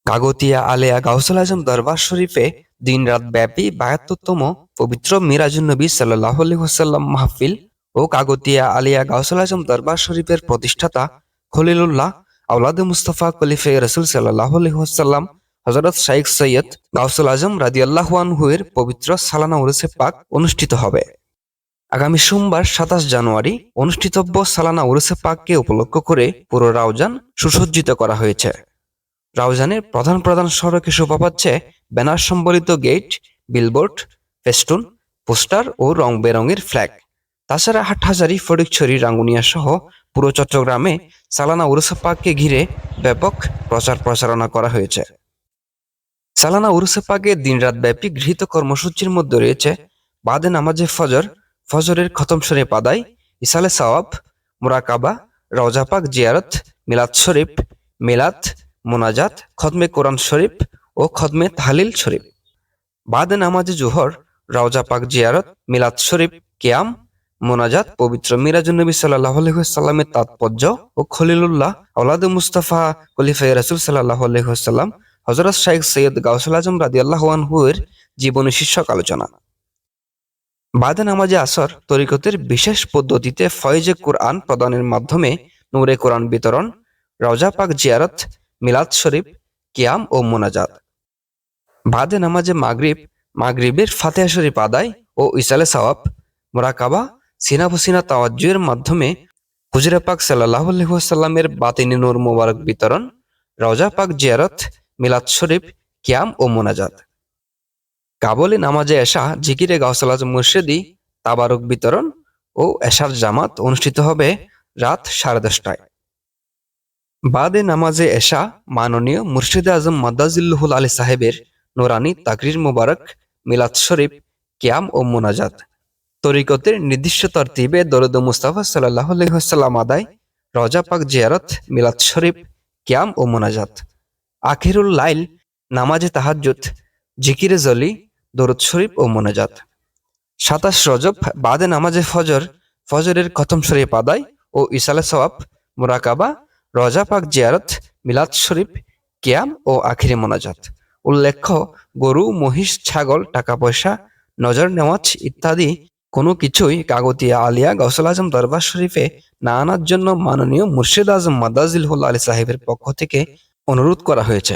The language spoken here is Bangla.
কাগতিয়া আলিয়া গাউসুল আজম দরবার শরীফে দিন-রাত ব্যাপী ৭২তম পবিত্র মিরাজুন্নবী সাল্লাল্লাহু আলাইহি ওয়াসাল্লাম মাহফিল ও কাগতিয়া আলিয়া গাউসুল আজম দরবার শরীফের প্রতিষ্ঠাতা খলিলুল্লাহ আওলাদে মুস্তাফা খলিফায়ে রাসূল সাল্লাল্লাহু আলাইহি ওয়াসাল্লাম হযরত শাইখ সৈয়দ গাউসুল আজম রাদিয়াল্লাহু আনহু এর পবিত্র সালানা উরুসে পাক অনুষ্ঠিত হবে। আগামী সোমবার ২৭ জানুয়ারি অনুষ্ঠিতব্য সালানা উরুসে পাককে উপলক্ষ করে পুরো রাউজান সুসজ্জিত করা হয়েছে। রাউজানের প্রধান প্রধান সড়কে শোভা পাচ্ছে ব্যানার সম্বলিত গেট, বিলবোর্ড, ফেস্টুন, পোস্টার ও রং বেরঙের ফ্ল্যাগ। তাছাড়া হাটহাজারী, ফটিকছড়ি, রাঙ্গুনিয়া সহ পুরো চট্টগ্রামে সালানা উরুসে পাককে ঘিরে ব্যাপক প্রচার প্রচারণা করা হয়েছে। সালানা উরুসে পাকের দিনরাত ব্যাপী গৃহীত কর্মসূচির মধ্যে রয়েছে বাদে নামাজে ফজর, ফজরের খতম শরীফ আদায়, ইসালে সাওয়াব, মুরাকাবা, রওজা পাক জিয়ারত, মিলাদ শরীফ, মিলাদ, মোনাজাত, খতমে কোরআন শরীফ ও খতমে তাহলিল শরীফ। বাদে নামাজে জোহর, রওজা পাক জিয়ারত, মিলাদ শরীফ, কিয়াম, মোনাজাত, পবিত্র মিরাজুন্নবী সাল্লাল্লাহু আলাইহি ওয়াসাল্লামের তাৎপর্য ও খলিলুল্লাহ আওলাদে মুস্তাফা খলিফায়ে রাসূল সাল্লাল্লাহু আলাইহি ওয়াসাল্লাম হযরত শাইখ সৈয়দ গাউসুল আজম রাদিয়াল্লাহু আনহু এর জীবনী শীর্ষক আলোচনা। বাদে নামাজে আসর তরিকতের বিশেষ পদ্ধতিতে ফয়েজে কোরআন প্রদানের মাধ্যমে নূরে কোরআন বিতরণ, রওজা পাক জিয়ারত, মিলাদ শরীফ, কিয়াম ও মোনাজাত। বাদে নামাজে মাগরিবের ফাতিহা শরীফ আদায় ও ইসালে সাওয়াব, মুরাকাবা, সিনা বসিনা তাওয়াজ্জুহের মাধ্যমে হুজুরে পাক সাল্লাল্লাহু আলাইহি ওয়াসাল্লামের বাতিনি নূর মুবারক বিতরণ, রওজা পাক জিয়ারত, মিলাদ শরীফ, কিয়াম ও মোনাজাত। কাবলি নামাজে এশা জিকিরে গাউসুল আজম মুর্শিদি তাবারক বিতরণ ও এশার জামাত অনুষ্ঠিত হবে রাত 10:30টায়। বাদে নামাজে এশা মাননীয় মুর্শিদে আজম মাদ্দাজিল্লুহুল আলী সাহেবের নুরানি তাকরির মুবারক, মিলাদ শরীফ, কিয়াম ও মোনাজাত। তরিকতের নির্দিষ্ট তরতিবে দরুদ মুস্তাফা সাল্লাল্লাহু আলাইহি ওয়াসাল্লাম আদায়, রওজা পাক জিয়ারত, মিলাদ শরীফ, কিয়াম ও মোনাজাত। আখিরুল লাইল নামাজে তাহাজ্জুদ, জিকিরে জলি, দরুদ শরীফ ও মোনাজাত। ২৭ রজব বাদে নামাজে ফজর, ফজরের খতম শরীফ আদায় ও ইসালে সওয়াব, মুরাকাবা, রওজা পাক জিয়ারত, মিলাদ শরীফ, কিয়াম ও আখিরি মোনাজাত। উল্লেখ্য, গরু, মহিষ, ছাগল, টাকা পয়সা, নজর নেওয়াজ ইত্যাদি কোনো কিছুই কাগতিয়া আলিয়া গাউসুল আজম দরবার শরীফে না আনার জন্য মাননীয় মুর্শিদ আজম মাদ্দাজিল্লুহুল আলী সাহেবের পক্ষ থেকে অনুরোধ করা হয়েছে।